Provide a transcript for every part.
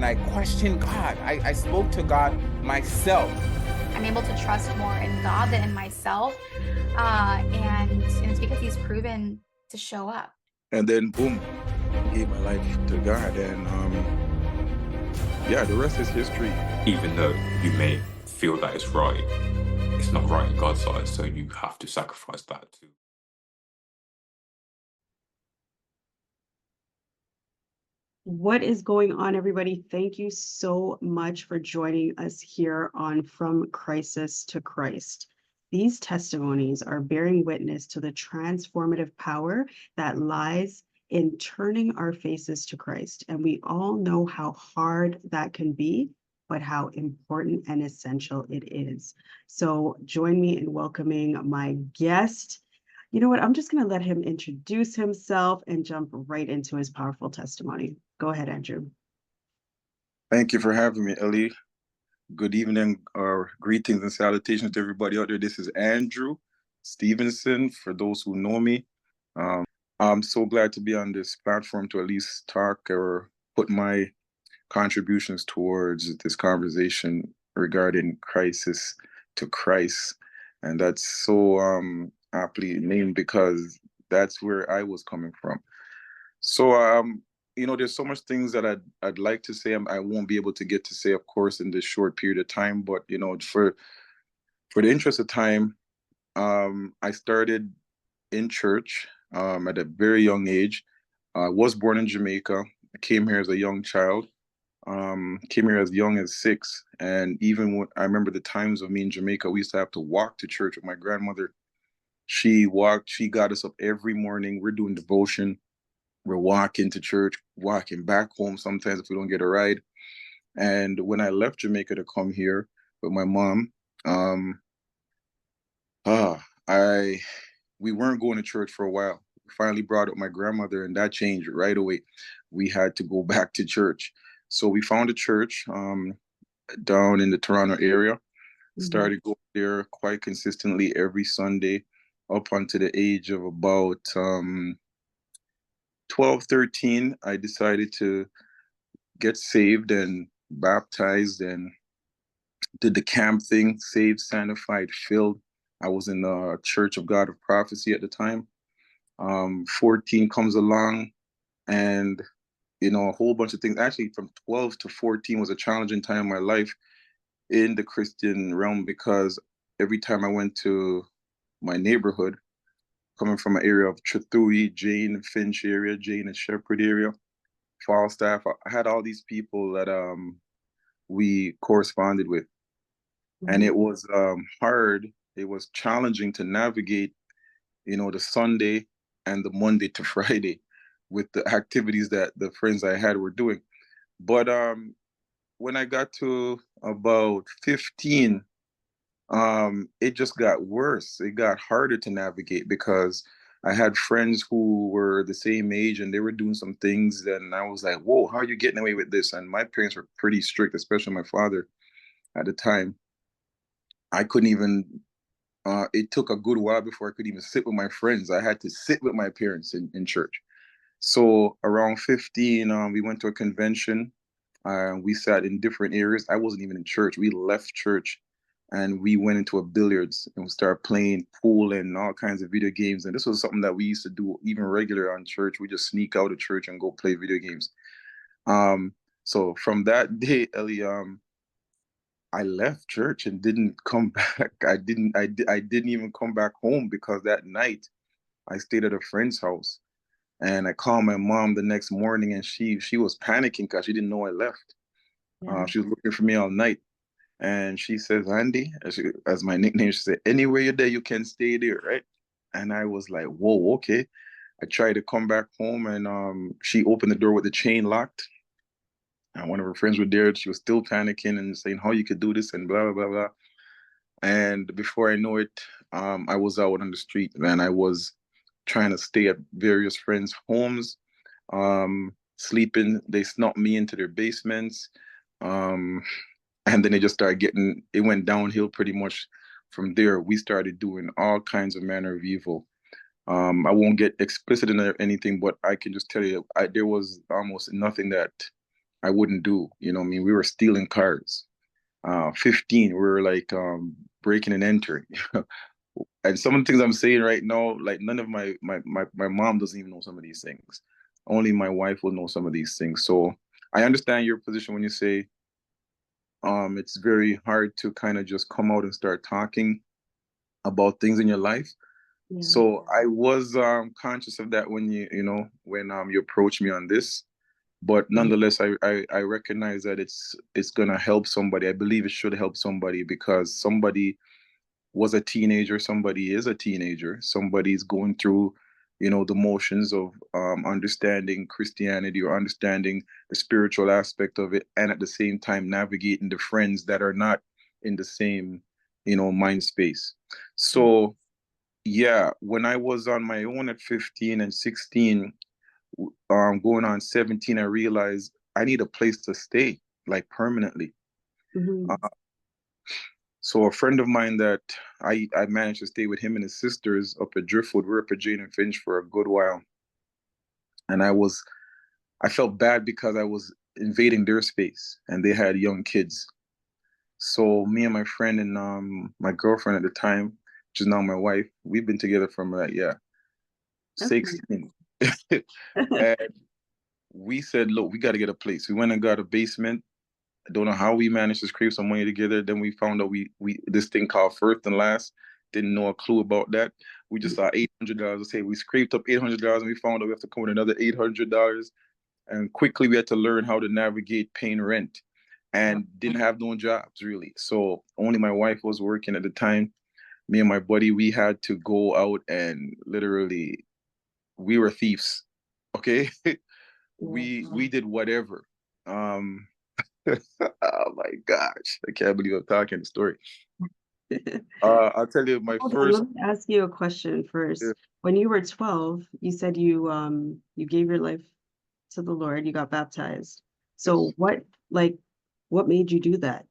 and I questioned God. I spoke to God myself. I'm able to trust more in God than in myself. And it's because he's proven to show up. And then boom, I gave my life to God, and yeah, the rest is history. Even though you may feel that it's right, it's not right in God's eyes, so you have to sacrifice that too. What is going on, everybody? Thank you so much for joining us here on From Crisis to Christ. These testimonies are bearing witness to the transformative power that lies in turning our faces to Christ. And we all know how hard that can be, but how important and essential it is. So join me in welcoming my guest. You know what? I'm just going to let him introduce himself and jump right into his powerful testimony. Go ahead, Andrew. Thank you for having me, Ellie. Good evening, or greetings and salutations to everybody out there. This is Andrew Stevenson, for those who know me. I'm so glad to be on this platform to at least talk or put my contributions towards this conversation regarding crisis to Christ. And that's so aptly named because that's where I was coming from. So, there's so much things that I'd like to say. I won't be able to get to say, of course, in this short period of time. But for the interest of time, I started in church at a very young age. I was born in Jamaica. I came here as a young child. Came here as young as 6, and even when I remember the times of me in Jamaica, we used to have to walk to church with my grandmother. She got us up every morning. We're doing devotion. We're walking to church, walking back home sometimes if we don't get a ride. And when I left Jamaica to come here with my mom, I we weren't going to church for a while. We finally brought up my grandmother, and that changed right away. We had to go back to church. So we found a church down in the Toronto area, started going there quite consistently every Sunday up until the age of about 12, 13. I decided to get saved and baptized and did the camp thing, saved, sanctified, filled. I was in the Church of God of Prophecy at the time. 14 comes along, and a whole bunch of things. Actually, from 12 to 14 was a challenging time in my life in the Christian realm, because every time I went to my neighborhood, coming from an area of Trethewey, Jane, Finch area, Jane and Shepherd area, Falstaff, I had all these people that we corresponded with. And it was hard. It was challenging to navigate, the Sunday and the Monday to Friday with the activities that the friends I had were doing. But when I got to about 15, it just got worse. It got harder to navigate because I had friends who were the same age and they were doing some things. And I was like, whoa, how are you getting away with this? And my parents were pretty strict, especially my father at the time. I couldn't even, it took a good while before I could even sit with my friends. I had to sit with my parents in church. So around 15, we went to a convention. We sat in different areas. I wasn't even in church. We left church and we went into a billiards and we started playing pool and all kinds of video games. And this was something that we used to do even regular on church. We just sneak out of church and go play video games. So from that day, Ellie, I left church and didn't come back. I didn't even come back home because that night I stayed at a friend's house. And I called my mom the next morning, and she was panicking because she didn't know I left. Yeah. She was looking for me all night. And she says, Andy, as my nickname, she said, anywhere you're there, you can stay there, right? And I was like, whoa, okay. I tried to come back home, and she opened the door with the chain locked. And one of her friends were there. She was still panicking and saying how you could do this and blah, blah, blah, blah. And before I know it, I was out on the street, and I was trying to stay at various friends' homes, sleeping. They snuck me into their basements. And then it just it went downhill pretty much from there. We started doing all kinds of manner of evil. I won't get explicit in anything, but I can just tell you, there was almost nothing that I wouldn't do. You know what I mean? We were stealing cars. 15, we were like breaking and entering. And some of the things I'm saying right now, like none of my mom doesn't even know some of these things. Only my wife will know some of these things. So I understand your position when you say it's very hard to kind of just come out and start talking about things in your life. Yeah. So I was conscious of that when when you approached me on this. But nonetheless, I recognize that it's gonna help somebody. I believe it should help somebody because somebody was a teenager, somebody is a teenager, somebody's going through, the motions of understanding Christianity or understanding the spiritual aspect of it, and at the same time navigating the friends that are not in the same, mind space. So yeah, when I was on my own at 15 and 16, going on 17, I realized I need a place to stay, like permanently. Mhm. So a friend of mine that I managed to stay with him and his sisters up at Driftwood. We were up at Jane and Finch for a good while. And I felt bad because I was invading their space and they had young kids. So me and my friend and my girlfriend at the time, which is now my wife, we've been together from Okay. 16. And we said, look, we got to get a place. We went and got a basement. I don't know how we managed to scrape some money together. Then we found out we this thing called First and Last. Didn't know a clue about that. We just saw $800. Say we scraped up $800 and we found out we have to come with another $800. And quickly we had to learn how to navigate paying rent, and didn't have no jobs really. So only my wife was working at the time. Me and my buddy, we had to go out and literally we were thieves. Okay, we did whatever. Um, oh my gosh, I can't believe I'm talking the story. I'll tell you my Hold on, first. let me ask you a question first. Yeah. When you were 12, you said you gave your life to the Lord, you got baptized. So what made you do that?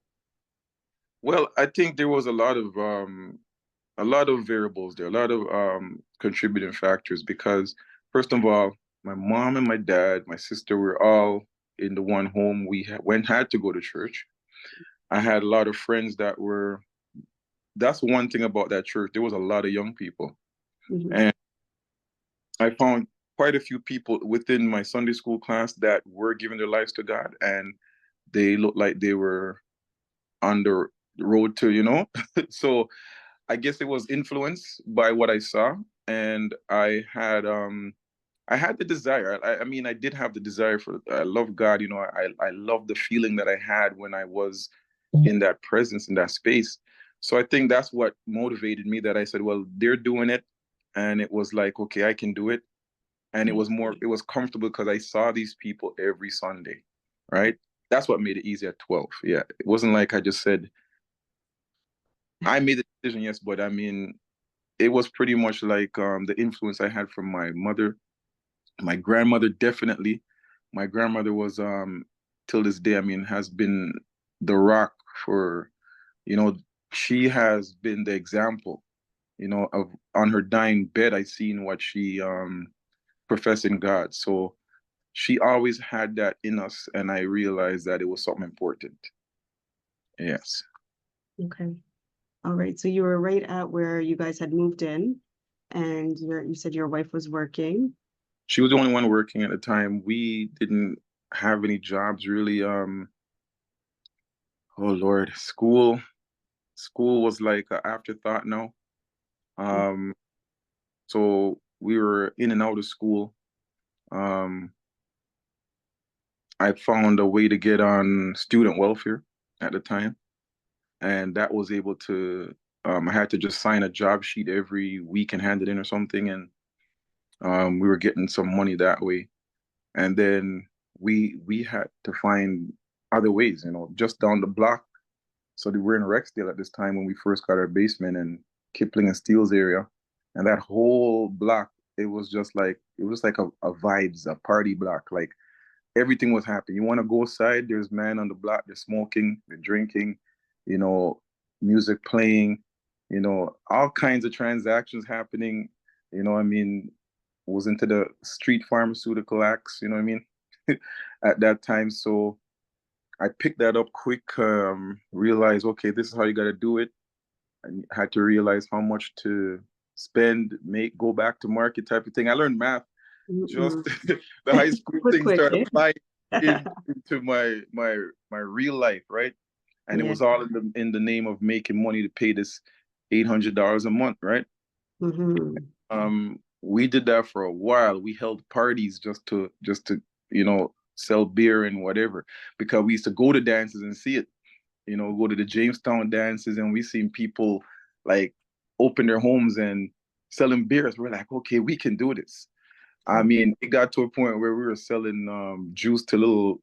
Well, I think there was a lot of variables there, a lot of contributing factors because first of all, my mom and my dad, my sister were all in the one home. We had to go to church. I had a lot of friends that were. That's one thing about that church. There was a lot of young people, Mhm. and I found quite a few people within my Sunday school class that were giving their lives to God, and they looked like they were on the road to, So I guess it was influenced by what I saw, and I had the desire. I mean, I did have the desire for. I love God, I love the feeling that I had when I was in that presence in that space. So I think that's what motivated me. That I said, well, they're doing it, and it was like, okay, I can do it, and it was comfortable because I saw these people every Sunday, right? That's what made it easy at 12. Yeah, it wasn't like I just said I made the decision, yes, but I mean, it was pretty much like the influence I had from my mother, my grandmother, definitely. My grandmother was till this day, I mean, has been the rock for, you know, she has been the example, of on her dying bed, I seen what she professed in God. So she always had that in us, and I realized that it was something important. Yes. Okay. All right. So you were right at where you guys had moved in and you said your wife was working. She was the only one working at the time. We didn't have any jobs really. Oh Lord, school was like an afterthought now. Um, so we were in and out of school. Um, I found a way to get on student welfare at the time, and that was able to. I had to just sign a job sheet every week and hand it in or something, and we were getting some money that way. And then we had to find other ways, just down the block. So we were in Rexdale at this time when we first got our basement in Kipling and Steele's area, and that whole block, it was like a vibes, a party block. Like everything was happening. You want to go outside, there's man on the block, they're smoking, they're drinking, you know, music playing, all kinds of transactions happening. I mean, was into the street pharmaceutical acts, you know what I mean, at that time. So I picked that up quick, realized, okay, this is how you got to do it. I had to realize how much to spend, go back to market type of thing. I learned math, just Mm-mm. the high school Quick, thing quick, started eh? applying into my real life, right? And it Yeah. was all in the name of making money to pay this $800 a month, right? Mm-hmm. We did that for a while. We held parties just to sell beer and whatever, because we used to go to dances and see it. Go to the Jamestown dances, and we seen people like open their homes and selling beers. We're like, okay, we can do this. I mean, it got to a point where we were selling juice to little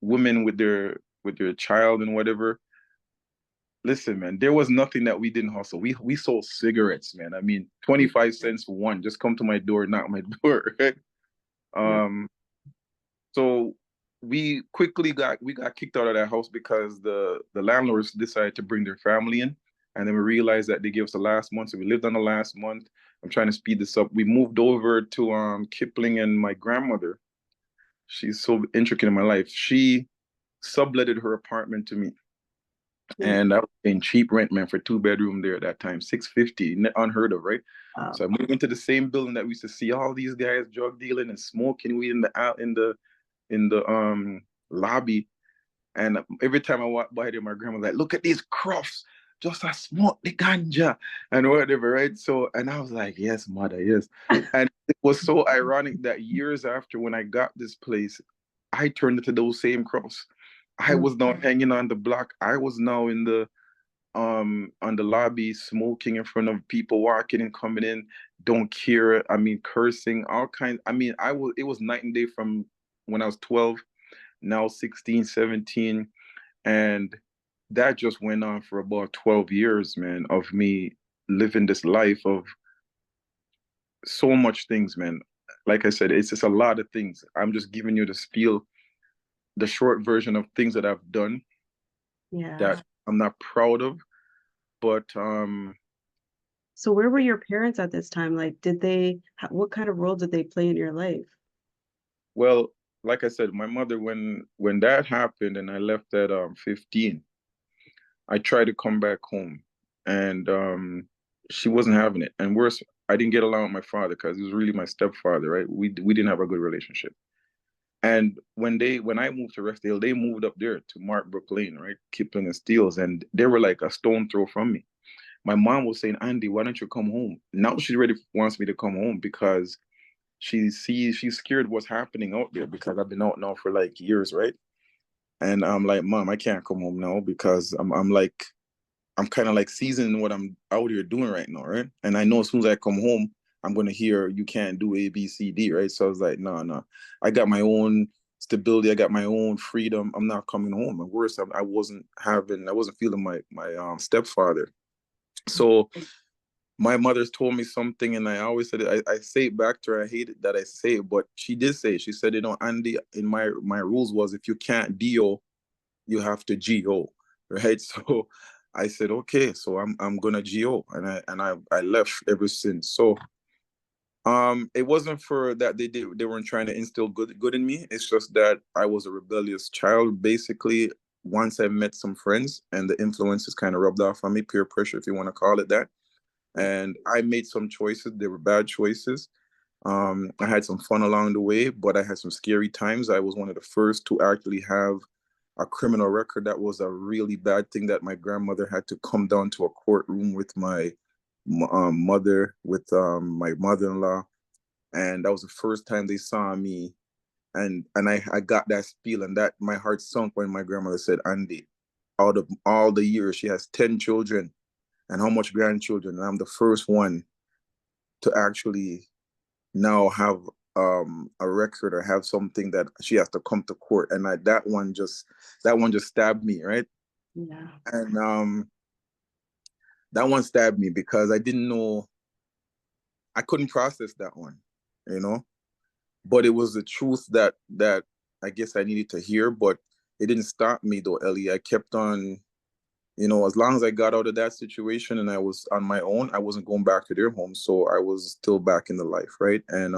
women with their child and whatever. Listen, man, there was nothing that we didn't hustle. We sold cigarettes, man. I mean, 25 cents for one. Just come to my door, knock my door, right? Yeah. So we got kicked out of that house because the landlords decided to bring their family in, and then we realized that they gave us the last month, so we lived on the last month. I'm trying to speed this up. We moved over to Kipling, and my grandmother, she's so intricate in my life. She subletted her apartment to me, and I was paying cheap rent, man, for 2 bedroom there at that time, 650, unheard of, right? Wow. So I moved into the same building that we used to see all these guys drug dealing and smoking weed in the lobby. And every time I walk by there, my grandma's like, "Look at these crofts, just I smoke the ganja and whatever," right? So, and I was like, "Yes, mother, yes." And it was so ironic that years after, when I got this place, I turned into those same crofts. I was now hanging on the block. I was now in the on the lobby, smoking in front of people walking and coming in, don't care. I mean, cursing, all kinds. I mean, it was night and day from when I was 12, now 16, 17. And that just went on for about 12 years, man, of me living this life of so much things, man. Like I said, it's just a lot of things. I'm just giving you the spiel, the short version of things that I've done Yeah. that I'm not proud of. But So where were your parents at this time? Like, what kind of role did they play in your life? well, like I said, my mother, when that happened and I left at 15, I tried to come back home, and she wasn't having it. And worse, I didn't get along with my father because he was really my stepfather, right? We didn't have a good relationship. And when I moved to Rexdale, they moved up there to Markbrook Lane, right? Kipling and Steeles, and they were like a stone throw from me. My mom was saying, "Andy, why don't you come home?" Now she really wants me to come home because she's scared what's happening out there, because I've been out now for like years, right? And I'm like, "Mom, I can't come home now because I'm kind of like seasoning what I'm out here doing right now, right? And I know as soon as I come home, I'm gonna hear you can't do A, B, C, D, right?" So I was like, "No, no, I got my own stability, I got my own freedom. I'm not coming home." And worse, I wasn't feeling my stepfather. So my mother's told me something, and I always said it. I say it back to her. I hate it that I say it, but she did say it. She said, "Andy, in my rules was, if you can't DO, you have to GO," right? So I said, "Okay, so I'm gonna GO," and I left ever since. So it wasn't for that they weren't trying to instill good in me. It's just that I was a rebellious child. Basically, once I met some friends and the influences kind of rubbed off on me, peer pressure, if you want to call it that. And I made some choices. They were bad choices. I had some fun along the way, but I had some scary times. I was one of the first to actually have a criminal record. That was a really bad thing, that my grandmother had to come down to a courtroom with my mother, with my mother-in-law. And that was the first time they saw me. And I got that feeling that my heart sunk when my grandmother said, "Andy, out of all the years, she has 10 children and how much grandchildren, and I'm the first one to actually now have a record or have something that she has to come to court." And that one just stabbed me, right? Yeah. And that one stabbed me because I didn't know, I couldn't process that one, you know. But it was the truth that I guess I needed to hear. But it didn't stop me though, Ellie. I kept on, as long as I got out of that situation and I was on my own, I wasn't going back to their home. So I was still back in the life, right? And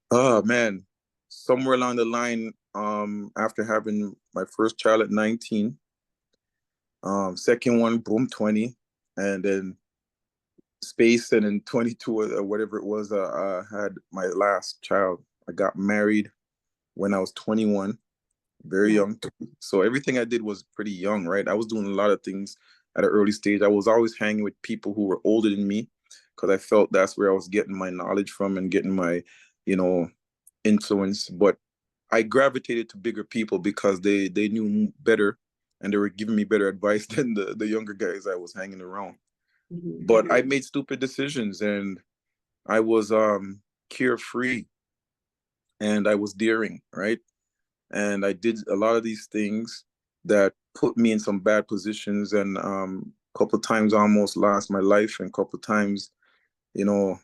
oh man, somewhere along the line, after having my first child at 19. Second one, boom, 20. And then space, and in 22 or whatever it was, I had my last child. I got married when I was 21, very Yeah. young. So everything I did was pretty young, right? I was doing a lot of things at an early stage. I was always hanging with people who were older than me because I felt that's where I was getting my knowledge from and getting my, you know, influence. But I gravitated to bigger people because they knew better and they were giving me better advice than the younger guys I was hanging around. Mhm. But I made stupid decisions, and I was carefree, and I was daring, right? And I did a lot of these things that put me in some bad positions, and a couple of times I almost lost my life, and a couple of times, you know,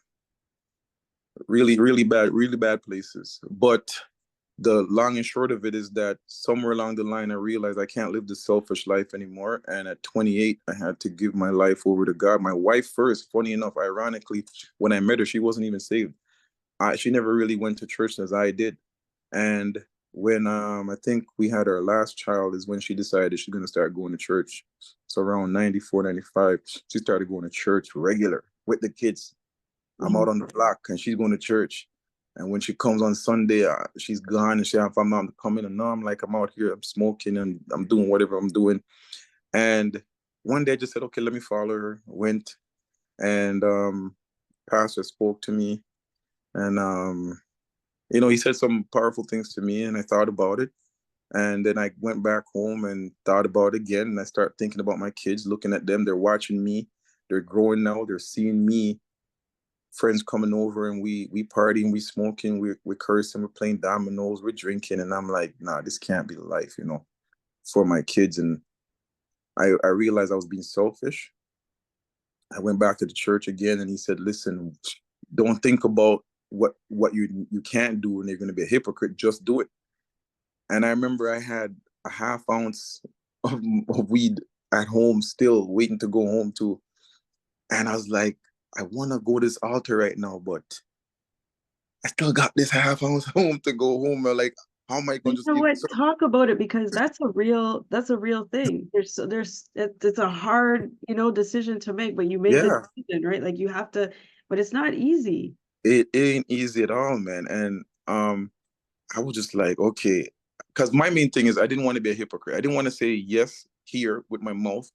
really bad places. But the long and short of it is that somewhere along the line, I realized I can't live this selfish life anymore. And at 28, I had to give my life over to God. My wife first, funny enough, ironically, when I met her, she wasn't even saved. She never really went to church as I did. And when I think we had our last child is when she decided she's going to start going to church. So around 94, 95, she started going to church regular with the kids. I'm Mhm. out on the block and she's going to church. And when she comes on Sunday, she's gone and she have my mom to come in. And no, I'm like, I'm out here, I'm smoking and I'm doing whatever I'm doing. And one day I just said, okay, let me follow her. Went, and pastor spoke to me, and he said some powerful things to me, and I thought about it. And then I went back home and thought about it again. And I started thinking about my kids, looking at them. They're watching me. They're growing now. They're seeing me, friends coming over, and we partying, we smoking, we cursing, we're playing dominoes, we're drinking. And I'm like, nah, this can't be the life, for my kids. And I realized I was being selfish. I went back to the church again, and he said, listen, don't think about what you can't do and you're going to be a hypocrite. Just do it. And I remember I had a half ounce of weed at home still waiting to go home to. And I was like, I want to go to this altar right now, but I still got this half ounce home to go home. I'm like, how am I going You to just know give what? this up? Talk about it, because that's a real thing. It's a hard, decision to make, but you made the Yeah, decision, right? Like you have to, but it's not easy. it ain't easy at all, man. And I was just like, okay, because my main thing is I didn't want to be a hypocrite. I didn't want to say yes here with my mouth,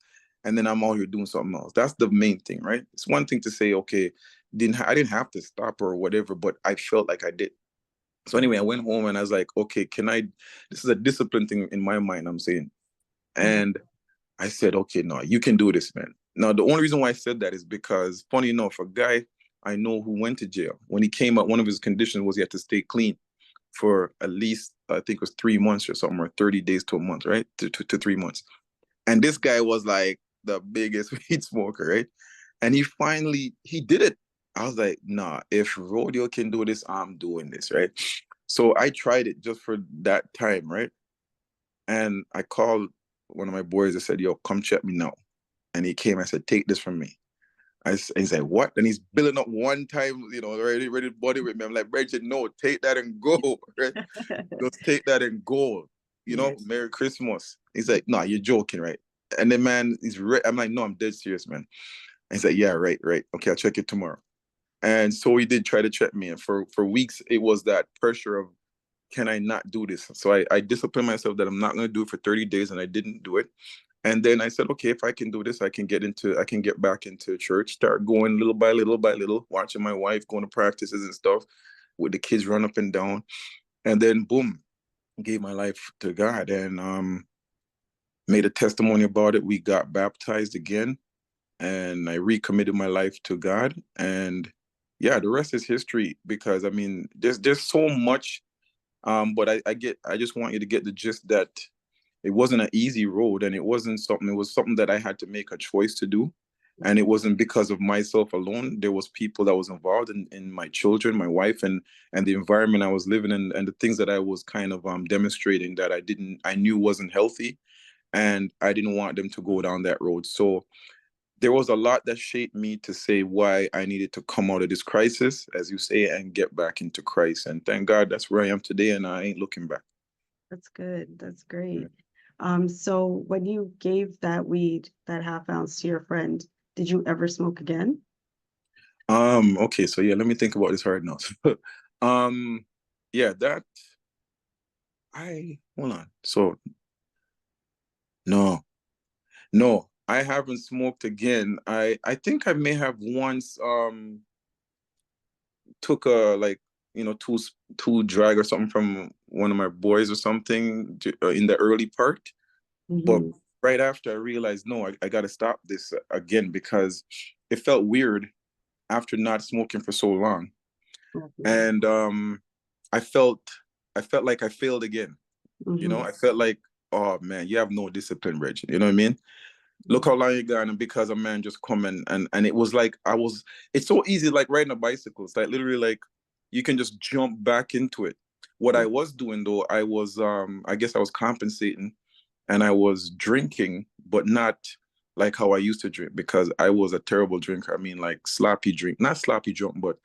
and then I'm out here doing something else. That's the main thing, right? It's one thing to say, okay, I didn't have to stop or whatever, but I felt like I did. So anyway, I went home and I was like, okay, can I? This is a discipline thing in my mind, I'm saying, Mhm. and I said, okay, no, you can do this, man. Now, the only reason why I said that is because, funny enough, a guy I know who went to jail, when he came out, one of his conditions was he had to stay clean for at least, I think it was 3 months or something, or 30 days to a month, right? To 3 months. And this guy was like the biggest weed smoker, right? And he did it. I was like, nah, if Rodeo can do this, I'm doing this, right? So I tried it just for that time, right? And I called one of my boys. I said, yo, come check me now. And he came. I said, take this from me. He said, what? And he's billing up one time, ready to body with me. I'm like, Bridget, no, take that and go. Right? Just take that and go. Yeah. Merry Christmas. He's like, nah, you're joking, right? And the man, I'm like, no, I'm dead serious, man. And he's like, yeah, right, right. Okay, I'll check it tomorrow. And so he did try to check me. And for weeks, it was that pressure of, can I not do this? So I disciplined myself that I'm not going to do it for 30 days, and I didn't do it. And then I said, okay, if I can do this, I can get back into church, start going little by little, watching my wife going to practices and stuff with the kids run up and down. And then boom, gave my life to God, and made a testimony about it. We got baptized again, and I recommitted my life to God. And yeah, the rest is history, because I mean, there's so much. But I just want you to get the gist that it wasn't an easy road, and it was something that I had to make a choice to do. And it wasn't because of myself alone. There was people that was involved in my children, my wife, and the environment I was living in, and the things that I was kind of demonstrating that I knew wasn't healthy, and I didn't want them to go down that road. So there was a lot that shaped me to say why I needed to come out of this crisis, as you say, and get back into Christ. And thank God that's where I am today, and I ain't looking back. That's good. That's great. So when you gave that weed, that half ounce to your friend, did you ever smoke again? Okay, so yeah, let me think about this hard now. um, yeah, that I hold on. So no, no, I haven't smoked again. I think I may have once took a like two drag or something from one of my boys or something in the early part, but Hmm. right after I realized no, I got to stop this again because it felt weird after not smoking for so long, Okay. and I felt I felt like I failed again. Hmm. I felt like, oh man, you have no discipline, Reg. You know what I mean? Look how long you got, and because a man just come and it was like it's so easy like riding a bicycle. It's like literally like you can just jump back into it. What I was doing though, I guess I was compensating and I was drinking, but not like how I used to drink because I was a terrible drinker. I mean like sloppy drink, not sloppy drunk, but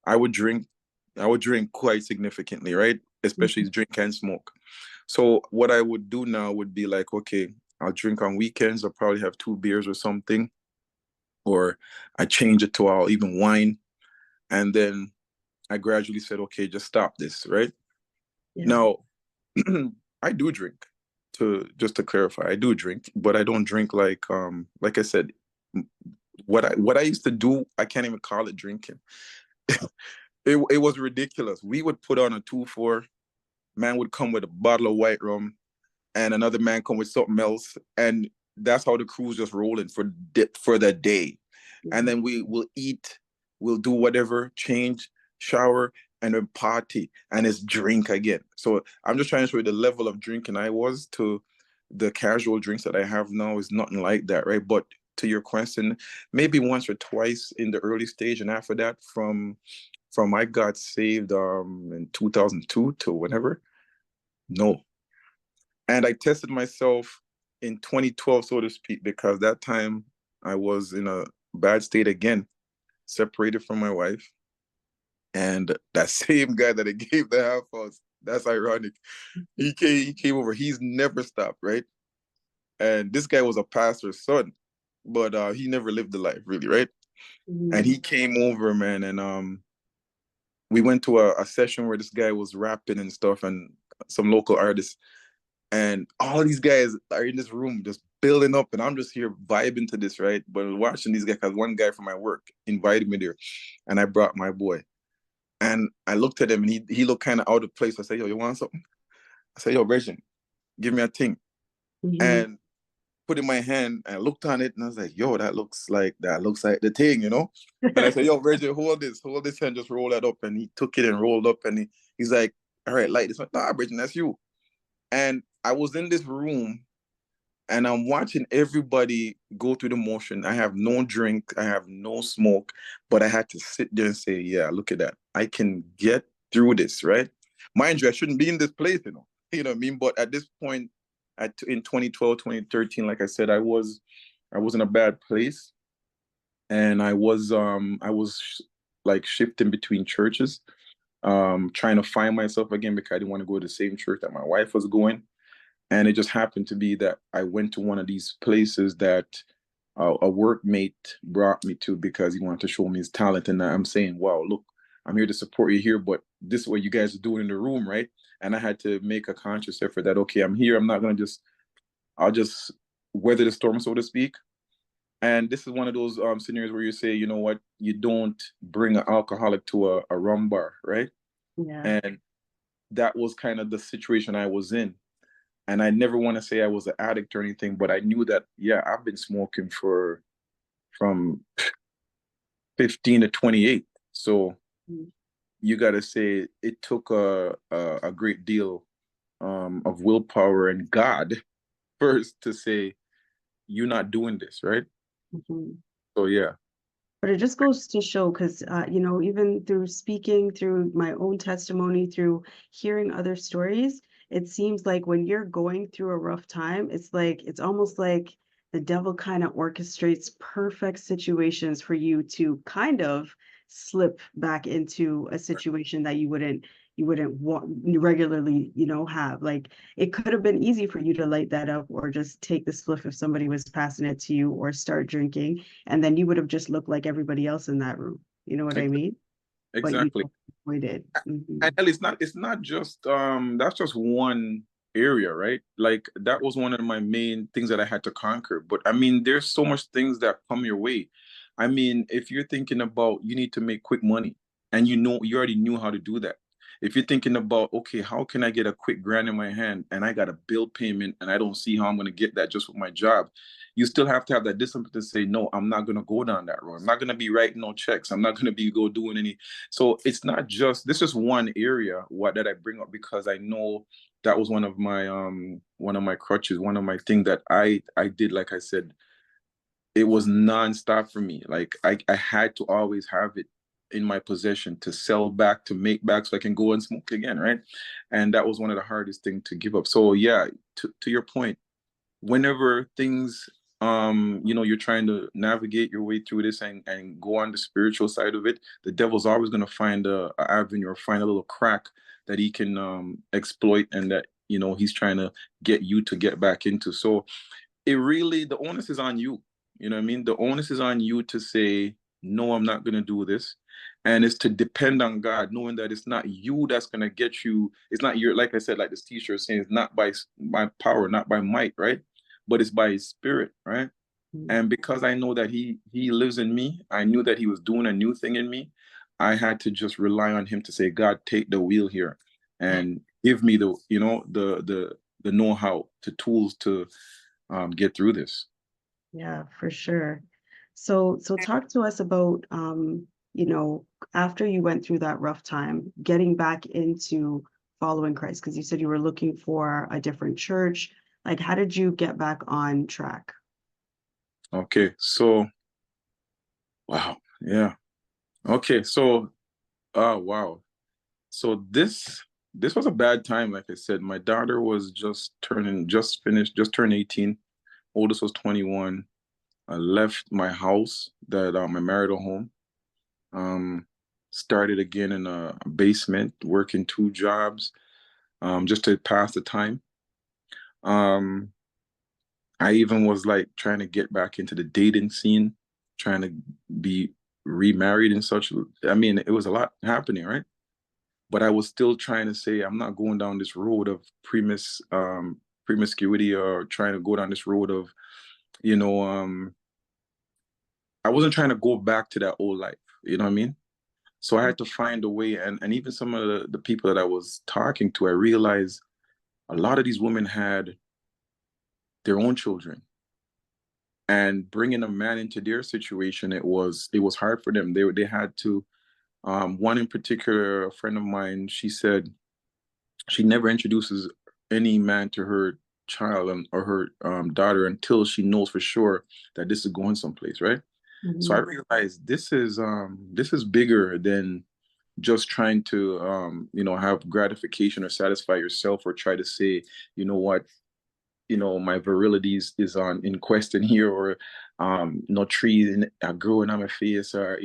I would drink I would drink quite significantly, right? Especially drink and smoke. So what I would do now would be like, okay, I'll drink on weekends. I'll probably have 2 beers or something, or I change it to I'll even wine. And then I gradually said, okay, just stop this, right? Yeah. Now, I do drink. To clarify, I do drink, but I don't drink like I said, what I used to do, I can't even call it drinking. It was ridiculous. We would put on a 2-4, man would come with a bottle of white rum, and another man come with something else, and that's how the crew's just rolling for the day. And Mhm. then we will eat, we'll do whatever, change, shower, and then party, and it's drink again. So I'm just trying to show you the level of drinking I was to the casual drinks that I have now is nothing like that, right? But to your question, maybe once or twice in the early stage, and after that, from I got saved in 2002 to whenever, no, and I tested myself in 2012, so to speak, because that time I was in a bad state again, separated from my wife. And that same guy that I gave the half house, that's ironic. He came over. He's never stopped, right? And this guy was a pastor's son, but he never lived the life really, right? And Mhm. he came over, man, and we went to a session where this guy was rapping and stuff, and some local artists. And all these guys are in this room just building up, and I'm just here vibing to this, right? But watching these guys, because one guy from my work invited me there, and I brought my boy. And I looked at him, and he looked kind of out of place. I said, "Yo, you want something?" I said, "Yo, Reggie, give me a thing." Mhm. And put in my hand, and I looked on it, and I was like, "Yo, that looks like the thing." And I said, "Yo, Reggie, hold this, and just roll that up." And he took it and rolled up, and he's like, "All right, light this." I'm like, "Nah, Reggie, that's you." And I was in this room and I'm watching everybody go through the motion. I have no drink, I have no smoke, but I had to sit there and say, yeah, look at that. I can get through this, right? Mind you, I shouldn't be in this place. You know what I mean? But at this point, in 2012, 2013, like I said, I was in a bad place, and I was like shifting between churches, trying to find myself again because I didn't want to go to the same church that my wife was going. And it just happened to be that I went to one of these places that a workmate brought me to because he wanted to show me his talent. And I'm saying, wow, look, I'm here to support you here, but this is what you guys are doing in the room, right? And I had to make a conscious effort that, okay, I'm here. I'm not going to I'll just weather the storm, so to speak. And this is one of those scenarios where you say, you know what, you don't bring an alcoholic to a rum bar, right? Yeah. And that was kind of the situation I was in. And I never want to say I was an addict or anything, but I knew that, yeah, I've been smoking from 15 to 28. So Mhm. you got to say it took a great deal of willpower and God first to say, you're not doing this, right? Mhm. So, yeah. But it just goes to show, because even through speaking, through my own testimony, through hearing other stories, it seems like when you're going through a rough time, it's almost like the devil kind of orchestrates perfect situations for you to kind of slip back into a situation that you wouldn't you wouldn't regularly, have. Like, it could have been easy for you to light that up or just take the spliff if somebody was passing it to you, or start drinking, and then you would have just looked like everybody else in that room. You know what I mean? But you Exactly. avoided. Mhm. And it's not just that's just one area, right? Like that was one of my main things that I had to conquer. But I mean, there's so much things that come your way. I mean, if you're thinking about you need to make quick money and you already knew how to do that. If you're thinking about, okay, how can I get a quick grand in my hand and I got a bill payment and I don't see how I'm going to get that just with my job, you still have to have that discipline to say, no, I'm not going to go down that road. I'm not going to be writing no checks. I'm not going to be go doing any. So it's not just, this is one area what that I bring up because I know that was one of my crutches, one of my things that I did. Like I said, it was nonstop for me. Like I had to always have it in my possession to sell back, to make back so I can go and smoke again, right? And that was one of the hardest things to give up. So yeah, to your point, whenever things you're trying to navigate your way through this and go on the spiritual side of it, the devil's always going to find a avenue or find a little crack that he can exploit, and that he's trying to get you to get back into. So it really, the onus is on you. You know what I mean? The onus is on you to say, no, I'm not going to do this. And it's to depend on God, knowing that it's not you that's going to get you. It's not your, like I said, like this t-shirt saying, it's not by power, not by might, right? But it's by his spirit, right? And because I know that he lives in me, I knew that he was doing a new thing in me. I had to just rely on him to say, God, take the wheel here and give me the know-how, the tools to get through this. Yeah, for sure. So talk to us about, after you went through that rough time, getting back into following Christ, because you said you were looking for a different church. Like, how did you get back on track? Okay, so wow, yeah. Okay, so wow. So this was a bad time, like I said. My daughter was just turned 18. Oldest was 21. I left my house, that my marital home. Started again in a basement, working two jobs, just to pass the time. Um, I even was like trying to get back into the dating scene, trying to be remarried and such. I mean, it was a lot happening, right? But I was still trying to say, I'm not going down this road of promiscuity, or trying to go down this road of, you know, I wasn't trying to go back to that old life. You know what I mean? So I had to find a way. And even some of the people that I was talking to, I realized a lot of these women had their own children. And bringing a man into their situation, it was hard for them. They had to. One in particular, a friend of mine, she said she never introduces any man to her child or her daughter until she knows for sure that this is going someplace, right? So I realized this is bigger than just trying to have gratification or satisfy yourself, or try to say, you know what, my virility is on in question here, or no trees are growing on my face, or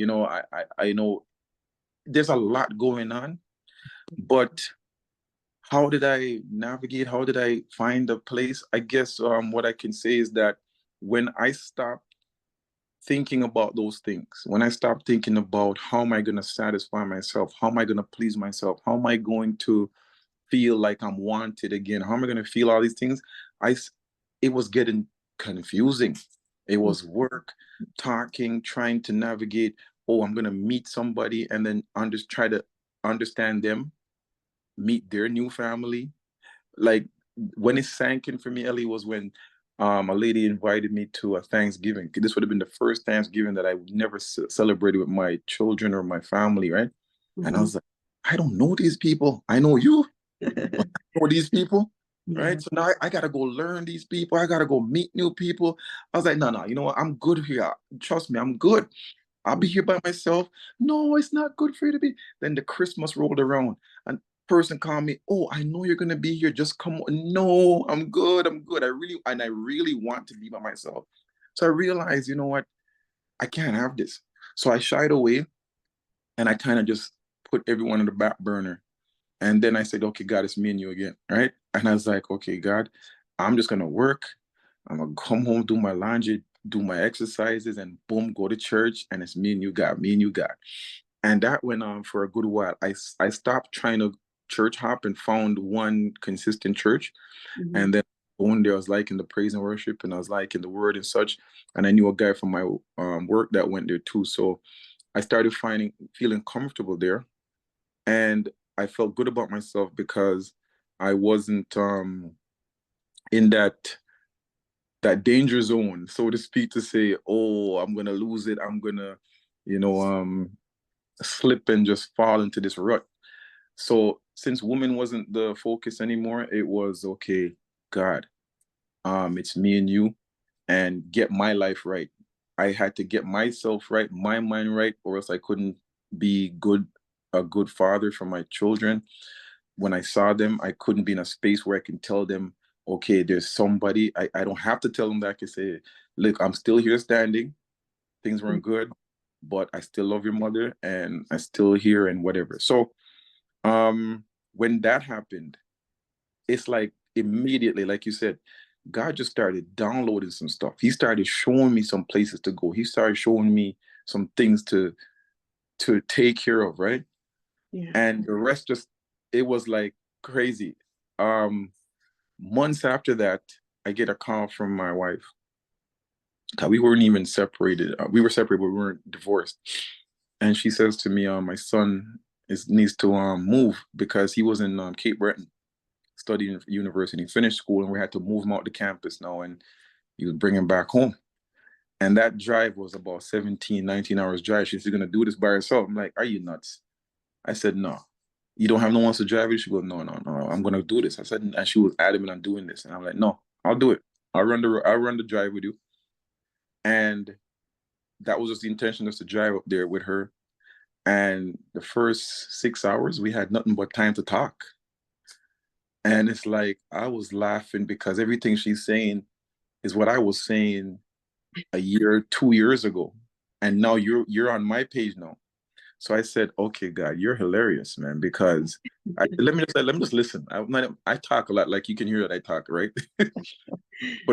I know there's a lot going on. But how did I navigate? How did I find a place? I guess what I can say is that when I stopped thinking about those things, when I stopped thinking about how am I going to satisfy myself, how am I going to please myself, how am I going to feel like I'm wanted again, how am I going to feel all these things, it was getting confusing. It was work, talking, trying to navigate. Oh, I'm going to meet somebody and then try to understand them, meet their new family. Like, when it sank in for me, Ellie, was when a lady invited me to a Thanksgiving. This would have been the first Thanksgiving that I would never celebrated with my children or my family, right? And I was like, I don't know these people. I know you, but I know these people, right? So now I gotta go learn these people. I gotta go meet new people. I was like, no, you know what? I'm good here. Trust me, I'm good. I'll be here by myself. No, it's not good for you to be. Then the Christmas rolled around and person called me. Oh, I know you're gonna be here. Just come on. No, I'm good. I'm good. I really want to be by myself. So I realized, you know what? I can't have this. So I shied away and I kind of just put everyone on the back burner. And then I said, okay, God, it's me and you again, right? And I was like, okay, God, I'm just gonna work. I'm gonna come home, do my laundry, do my exercises, and boom, go to church. And it's me and you, God, me and you, God. And that went on for a good while. I stopped trying to church hop and found one consistent church. Mhm. And then going there, I was liking the praise and worship, and I was liking the word and such. And I knew a guy from my work that went there too. So I started feeling comfortable there, and I felt good about myself because I wasn't in that danger zone, so to speak, to say, oh, I'm gonna lose it. I'm gonna, you know, slip and just fall into this rut. So since woman wasn't the focus anymore, it was okay, God, it's me and you, and get my life right. I had to get myself right, my mind right, or else I couldn't be a good father for my children. When I saw them, I couldn't be in a space where I can tell them, okay, there's somebody. I don't have to tell them that. I can say, look, I'm still here standing. Things weren't good, but I still love your mother and I'm still here and whatever. So when that happened, it's like immediately, like you said, God just started downloading some stuff. He started showing me some places to go. He started showing me some things to take care of, right? Yeah. And the rest just, it was like crazy. Months after that, I get a call from my wife. We weren't even separated. We were separated, but we weren't divorced. And she says to me, my son needs to move because he was in Cape Breton studying at university, finished school, and we had to move him out to campus now, and he was bringing him back home. And that drive was about 17, 19 hours drive. She's going to do this by herself. I'm like, are you nuts? I said, no. You don't have no one else to drive you? She goes, no, no, no, I'm going to do this. I said, and she was adamant on doing this. And I'm like, no, I'll do it. I'll run the drive with you. And that was just the intention, was to drive up there with her. And the first 6 hours, we had nothing but time to talk. And it's like, I was laughing because everything she's saying is what I was saying a year, 2 years ago. And now you're on my page now. So I said, okay, God, you're hilarious, man, because let me just listen. I talk a lot, like you can hear that I talk, right? But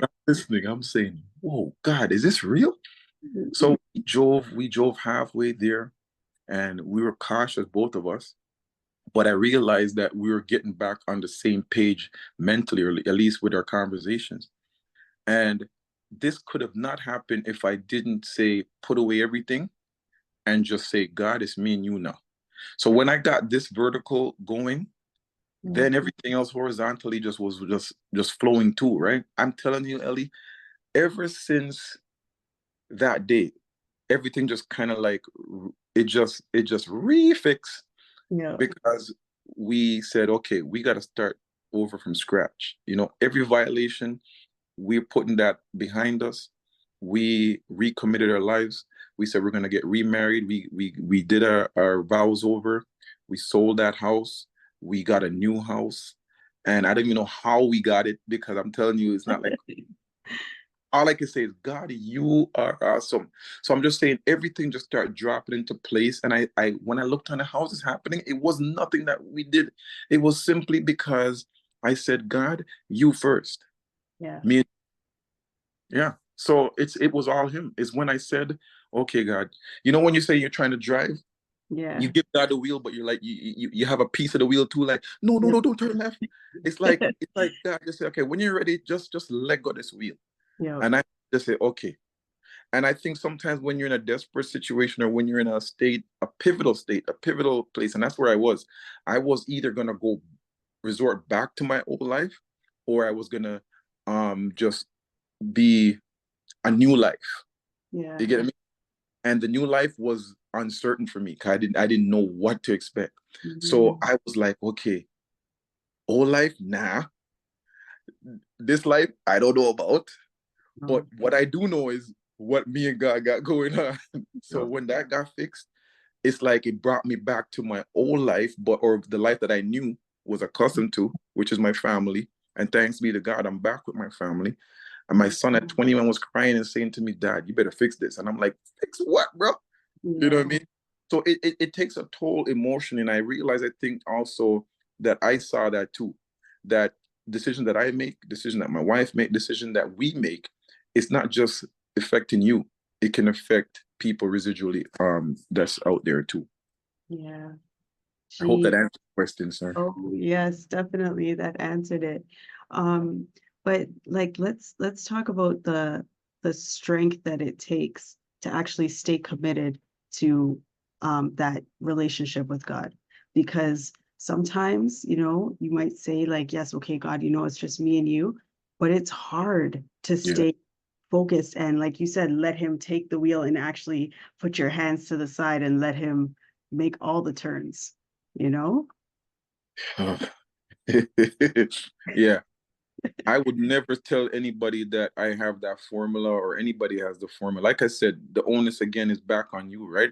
I'm listening, I'm saying, whoa, God, is this real? So we drove halfway there, and we were cautious, both of us. But I realized that we were getting back on the same page mentally, or at least with our conversations. And this could have not happened if I didn't say, put away everything and just say, God, it's me and you now. So when I got this vertical going, then everything else horizontally just flowing too, right? I'm telling you, Ellie, ever since that day, everything just kind of like it just refixed, Yeah. because we said, okay, we got to start over from scratch. Every violation, we're putting that behind us. We recommitted our lives. We said we're gonna get remarried. We did our vows over. We sold that house. We got a new house. And I don't even know how we got it, because I'm telling you, it's not like, all I can say is, God, you are awesome. So I'm just saying, everything just started dropping into place. And I when I looked on the houses happening, it was nothing that we did. It was simply because I said, God, you first. Yeah. Me. Yeah. So it was all him. It's when I said, okay, God, when you say you're trying to drive, Yeah. you give God the wheel, but you're like, you have a piece of the wheel too, like, no, no, no, don't turn left. It's like God just say, okay, when you're ready, just let go of this wheel. Yeah. And I just say, okay. And I think sometimes when you're in a desperate situation, or when you're in a pivotal place, and that's where I was either gonna go resort back to my old life, or I was gonna just be a new life. Yeah. You get me? And the new life was uncertain for me, 'cause I didn't know what to expect. So I was like, okay, old life, nah. This life, I don't know about. But what I do know is what me and God got going on. So when that got fixed, it's like it brought me back to my old life, or the life that I knew, was accustomed to, which is my family. And thanks be to God, I'm back with my family. And my son at 21 was crying and saying to me, Dad, you better fix this. And I'm like, fix what, bro? You know what I mean? So it takes a toll emotionally. And I realize, I think also, that I saw that too. That decision that I make, decision that my wife make, decision that we make, it's not just affecting you. It can affect people residually that's out there too. Yeah. I hope that Gee. answers the question, sir. Oh, yes, definitely. That answered it. But like let's talk about the strength that it takes to actually stay committed to that relationship with God. Because sometimes, you might say like, yes, okay, God, it's just me and you, but it's hard to Yeah. stay focused and, like you said, let him take the wheel and actually put your hands to the side and let him make all the turns, you know? Yeah. I would never tell anybody that I have that formula or anybody has the formula. Like I said, the onus again is back on you, right?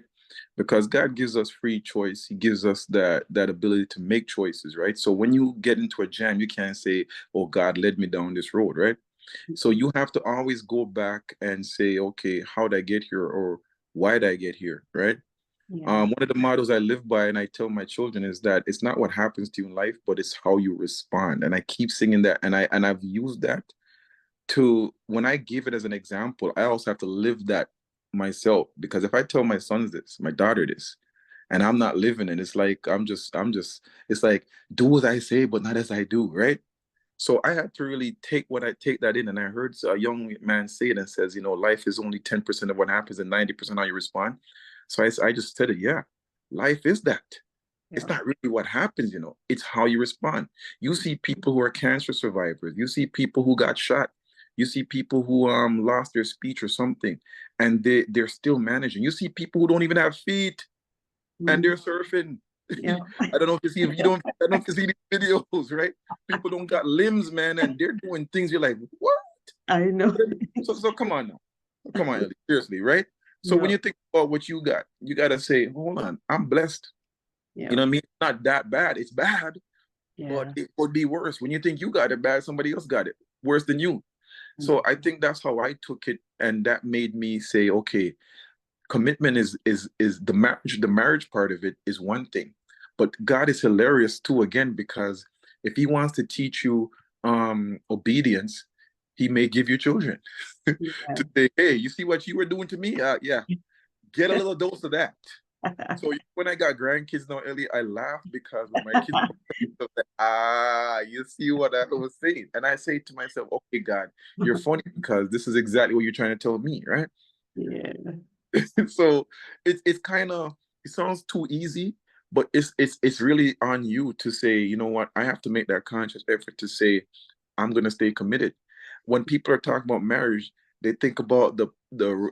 Because God gives us free choice. He gives us that ability to make choices, right? So when you get into a jam, you can't say, "Oh, God led me down this road," right? So you have to always go back and say, "Okay, how did I get here, or why did I get here?" Right? Yeah. One of the models I live by, and I tell my children, is that it's not what happens to you in life, but it's how you respond. And I keep singing that, and I've used that to when I give it as an example. I also have to live that myself, because if I tell my sons this, my daughter this, and I'm not living it, it's like I'm just. It's like, do as I say, but not as I do, right? So I had to really take that in, and I heard a young man say it and says, life is only 10% of what happens and 90% how you respond. So I just said it, yeah, life is that. Yeah. It's not really what happens, it's how you respond. You see people who are cancer survivors, you see people who got shot, you see people who lost their speech or something, and they're still managing. You see people who don't even have feet and they're surfing. Yeah. I don't know if you see if you don't I don't know if you see these videos, right? People don't got limbs, man, and they're doing things you're like, what? I know. So come on now. Come on, Ellie. Seriously, right? So when Yeah. you think about what you gotta say, hold on, I'm blessed. Yeah. You know what I mean? It's not that bad. It's bad, but Yeah. it could be worse. When you think you got it bad, somebody else got it worse than you. So I think that's how I took it, and that made me say, okay, commitment is the marriage part of it is one thing, but God is hilarious too, again, because if he wants to teach you obedience, he may give you children Yeah. to say, hey, you see what you were doing to me, yeah, get a little dose of that. So when I got grandkids now, Ellie, I laugh because when my kids you see what I was saying, and I say to myself, okay, God, you're funny because this is exactly what you're trying to tell me, right? Yeah. So it's kind of, it sounds too easy, but it's really on you to say, you know what, I have to make that conscious effort to say, I'm gonna stay committed. When people are talking about marriage, they think about the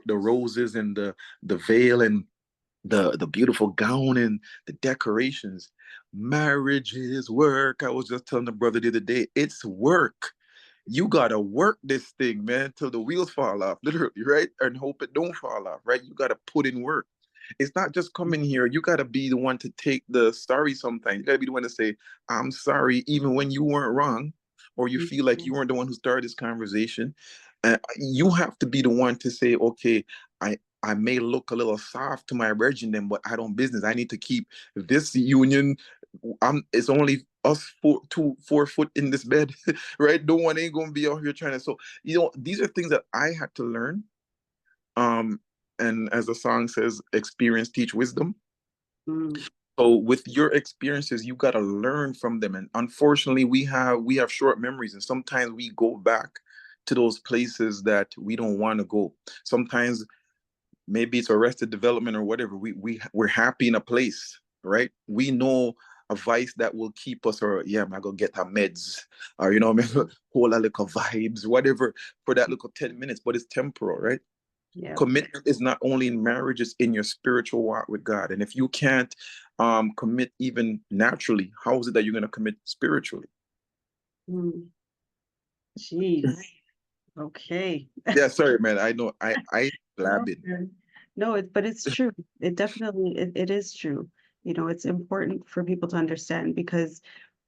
roses and the veil and the beautiful gown and the decorations. Marriage is work. I was just telling the brother the other day, it's work. You gotta work this thing, man, till the wheels fall off, literally, right? And hope it don't fall off, right? You gotta put in work. It's not just coming here. You gotta be the one to take the sorry sometimes. You gotta be the one to say, I'm sorry, even when you weren't wrong, or you feel like you weren't the one who started this conversation. You have to be the one to say, okay, I may look a little soft to my regimen, but I don't business. I need to keep this union. It's only us 4 foot in this bed, right? No one ain't gonna be out here trying to. So these are things that I had to learn. Um, and as the song says, experience teach wisdom. Mm. So with your experiences, you got to learn from them. And unfortunately, we have short memories, and sometimes we go back to those places that we don't want to go. Sometimes maybe it's arrested development or whatever. We're happy in a place, right? We know a vice that will keep us, or yeah, I'm gonna get our meds, or whole a little vibes, whatever, for that little 10 minutes, but it's temporal, right? Yeah. Commitment is not only in marriage, it's in your spiritual walk with God. And if you can't commit even naturally, how is it that you're gonna commit spiritually? Mm. Jeez. Okay. Yeah, sorry, man. I know I blabbing. No, but it's true. It definitely it is true. It's important for people to understand, because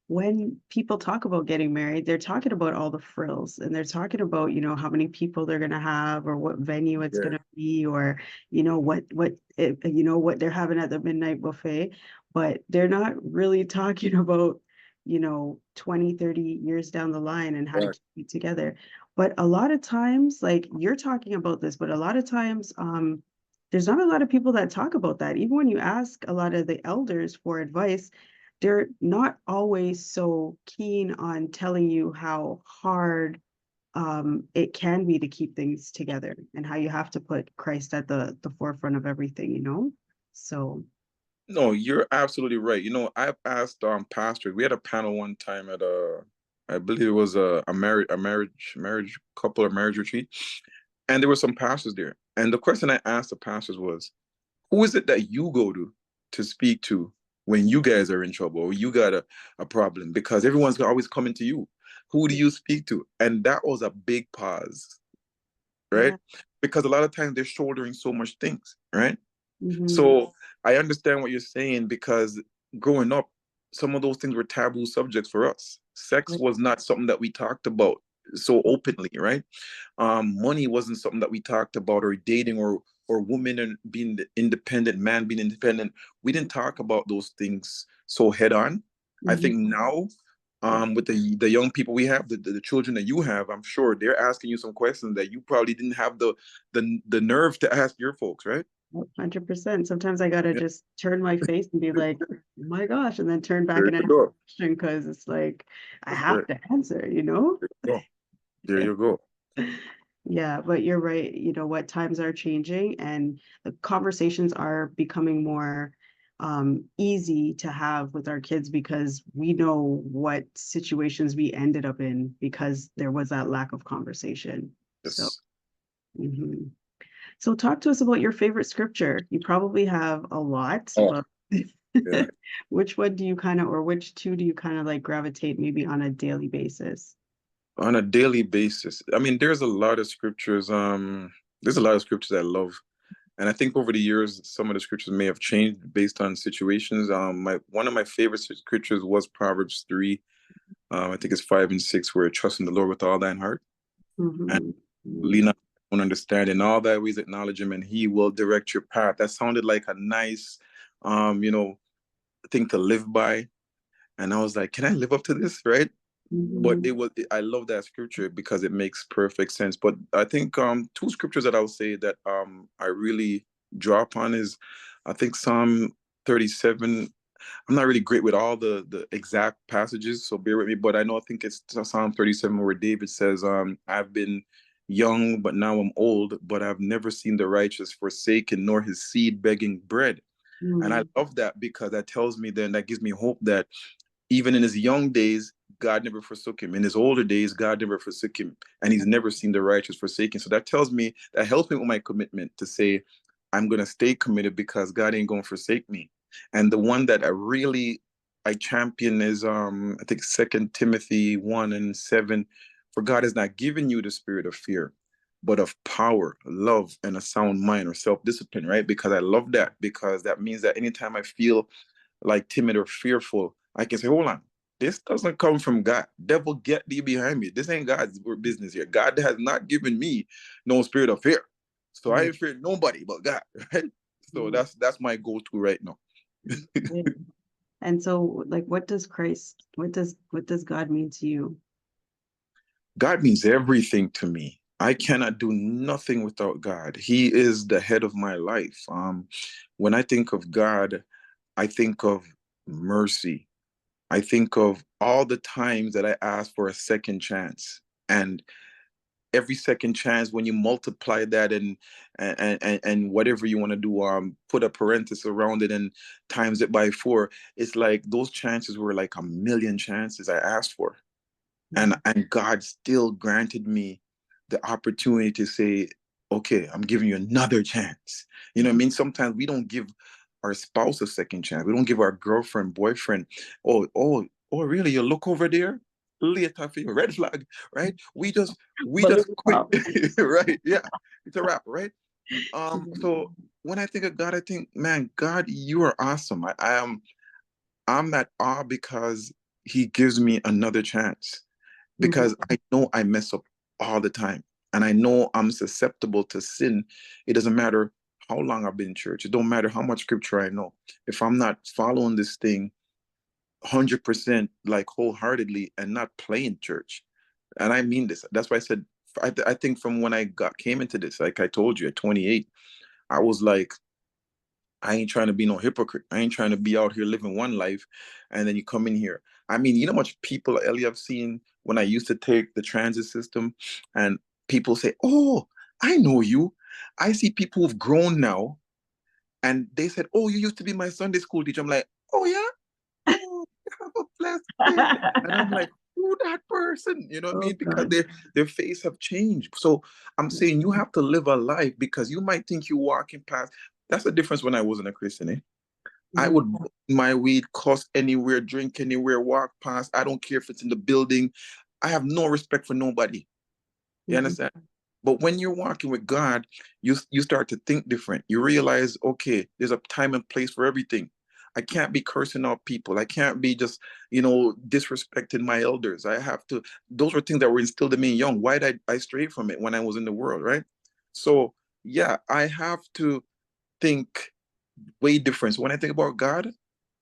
when people talk about getting married, they're talking about all the frills, and they're talking about, how many people they're gonna have, or what venue it's Yeah. gonna be, or what they're having at the midnight buffet, but they're not really talking about 20, 30 years down the line and how to Right. keep it together. But a lot of times, like you're talking about this, but a lot of times, there's not a lot of people that talk about that. Even when you ask a lot of the elders for advice, they're not always so keen on telling you how hard it can be to keep things together and how you have to put Christ at the forefront of everything. So, No, you're absolutely right. I've asked pastors. We had a panel one time at I believe it was a marriage couple or marriage retreat, and there were some pastors there. And the question I asked the pastors was, who is it that you go to speak to when you guys are in trouble or you got a problem? Because everyone's always coming to you. Who do you speak to? And that was a big pause, right? yeah. Because a lot of times they're shouldering so much things, right? Mhm. So I understand what you're saying, because growing up, some of those things were taboo subjects for us. Sex Right. was not something that we talked about so openly, right? Money wasn't something that we talked about, or dating, or women and being independent, man being independent. We didn't talk about those things so head on. I Mhm. think now, with the young people we have, the children that you have, I'm sure they're asking you some questions that you probably didn't have the nerve to ask your folks, right? 100%. Sometimes I gotta Yeah, just turn my face and be like, oh my gosh, and then turn back there and you ask go. a question because it's like I That's have right. to answer. Go. There you go. Yeah, but you're right. You know what, times are changing and the conversations are becoming more easy to have with our kids because we know what situations we ended up in because there was that lack of conversation. So, Yes. mhm. So talk to us about your favorite scripture. You probably have a lot, Oh, but yeah. which one do you kind of, or which two do you kind of like gravitate maybe on a daily basis? On a daily basis. I mean, there's a lot of scriptures. There's a lot of scriptures I love. And I think over the years, some of the scriptures may have changed based on situations. My one of my favorite scriptures was Proverbs 3. I think it's 5 and 6, where trust in the Lord with all thine heart and Mhm. lean on your own understanding. In all thy ways acknowledge him, and he will direct your path. That sounded like a nice, um, you know, thing to live by. And I was like, can I live up to this? Right? But Mhm. I love that scripture because it makes perfect sense. But I think two scriptures that I'll say that I really draw upon is, I think, Psalm 37. I'm not really great with all the exact passages, so bear with me, but I think it's Psalm 37 where David says, I've been young but now I'm old, but I've never seen the righteous forsaken nor his seed begging bread. And I Mhm. love that, because that tells me, then that gives me hope that even in his young days, God never forsook him. In his older days, God never forsook him. And he's never seen the righteous forsaken. So that tells me, that helps me with my commitment to say, I'm going to stay committed because God ain't going to forsake me. And the one that I champion is, I think, 2 Timothy 1:7. For God has not given you the spirit of fear, but of power, love, and a sound mind, or self-discipline, right? Because I love that, because that means that anytime I feel like timid or fearful, I can say, hold on, this doesn't come from God. Devil, get thee behind me. This ain't God's business here. God has not given me no spirit of fear. So I Right. ain't fear nobody but God, right? So Mhm. that's my go-to right now. Right. And so, like, what does God mean to you? God means everything to me. I cannot do nothing without God. He is the head of my life. When I think of God, I think of mercy. I think of all the times that I asked for a second chance. And every second chance, when you multiply that and whatever you want to do, put a parenthesis around it and times it by 4, it's like those chances were like a million chances I asked for. And Mhm. God still granted me the opportunity to say, okay, I'm giving you another chance. You know what I mean? Sometimes we don't give our spouse a second chance. We don't give our girlfriend, boyfriend, oh, really? You look over there? Later for you, red flag, right? We But just it's quit. Right? Yeah. It's a wrap, right? Mhm. So when I think of God, I think, man, God, you are awesome. I'm at awe because he gives me another chance, Mhm. because I know I mess up all the time. And I know I'm susceptible to sin. It doesn't matter how long I've been in church. It don't matter how much scripture I know. If I'm not following this thing, 100% like wholeheartedly and not playing church. And I mean this. That's why I said, I think from when I came into this, like I told you at 28, I was like, I ain't trying to be no hypocrite. I ain't trying to be out here living one life, and then you come in here. I mean, you know how much people, Ellie, I've seen when I used to take the transit system, and people say, "Oh, I know you." I see people who've grown now, and they said, "Oh, you used to be my Sunday school teacher." I'm like, "Oh yeah, oh, have a blessed day." And I'm like, "Who that person?" You know what I Oh mean? Because God. their face have changed. So I'm saying you have to live a life, because you might think you walking past. That's the difference when I wasn't a Christian. Eh? I Mhm. would buy my weed, cuss anywhere, drink anywhere, walk past. I don't care if it's in the building. I have no respect for nobody. You Mhm. understand? But when you're walking with God, you start to think different. You realize, okay, there's a time and place for everything. I can't be cursing out people. I can't be just, disrespecting my elders. I have to. Those were things that were instilled in me young. Why did I stray from it when I was in the world, right? So yeah, I have to think way different. So when I think about God,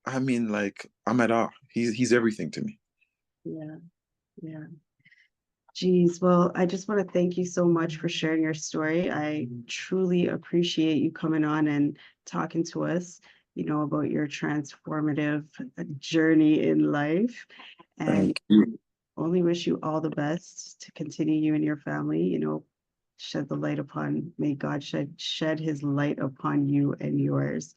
I mean, like, I'm at awe. He's everything to me. Yeah, yeah. Geez, well, I just want to thank you so much for sharing your story. I truly appreciate you coming on and talking to us, about your transformative journey in life. And Thank you. only wish you all the best to continue you and your family, shed the light upon, may God shed his light upon you and yours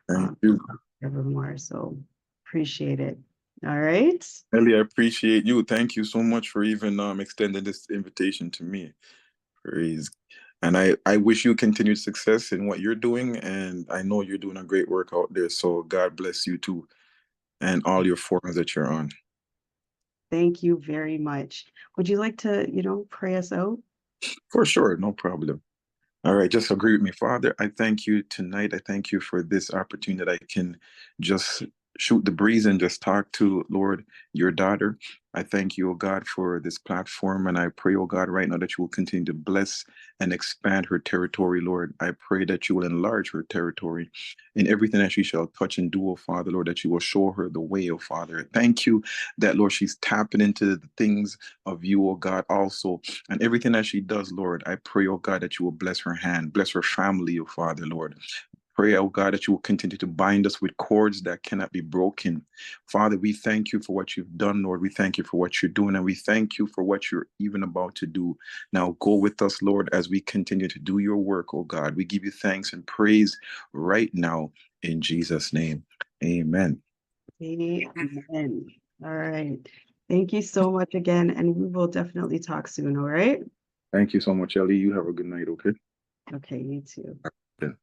Thank um, you. evermore. So appreciate it. All right. Ellie, I appreciate you. Thank you so much for even extending this invitation to me. Praise. And I wish you continued success in what you're doing. And I know you're doing a great work out there. So God bless you too, and all your forums that you're on. Thank you very much. Would you like to, pray us out? For sure, no problem. All right, just agree with me. Father, I thank you tonight. I thank you for this opportunity that I can just shoot the breeze and just talk to, Lord, your daughter. I thank you, oh God, for this platform. And I pray, oh God, right now that you will continue to bless and expand her territory, Lord. I pray that you will enlarge her territory in everything that she shall touch and do, oh Father, Lord, that you will show her the way, oh Father. Thank you that, Lord, she's tapping into the things of you, oh God, also. And everything that she does, Lord, I pray, oh God, that you will bless her hand, bless her family, oh Father, Lord. Pray, oh God, that you will continue to bind us with cords that cannot be broken. Father, we thank you for what you've done, Lord. We thank you for what you're doing, and we thank you for what you're even about to do. Now go with us, Lord, as we continue to do your work, oh God. We give you thanks and praise right now in Jesus' name. Amen. Amen. All right. Thank you so much again. And we will definitely talk soon. All right. Thank you so much, Ellie. You have a good night, okay? Okay. You too. Then.